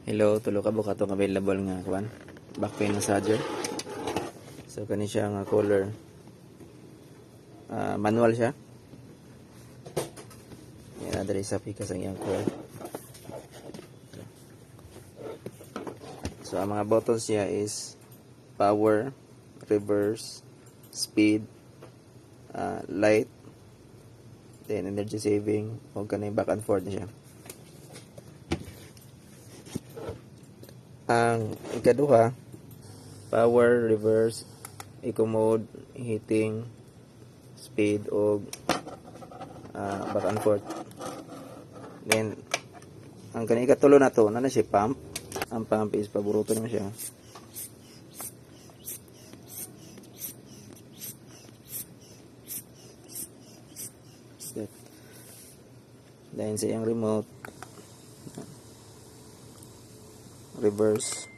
Hello, tulo ka buka itong available nga kuan back pain massager. So kani siya nga color, manual siya. Yan diri sa pikas ang iyang color. So ang mga buttons niya is power, reverse, speed, light, then energy saving, o kanay back and forth na siya. Ang ikaduha, power, reverse, eco mode, heating, speed, o back and forth. Then ang kanang ikatulo na to, na siya pump. Ang pump is paboruto naman siya. Then sa iyang remote, reverse,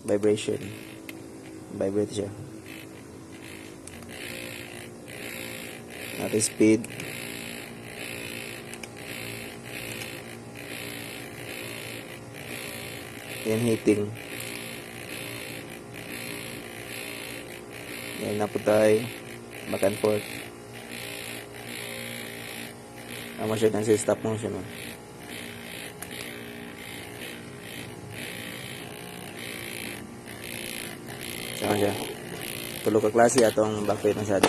vibration, vibrate siya. Natin speed, then heating, then naputay back and forth. Ang siya nang stop motion mo. Saan siya? Tulo ka klase atong back pain massage.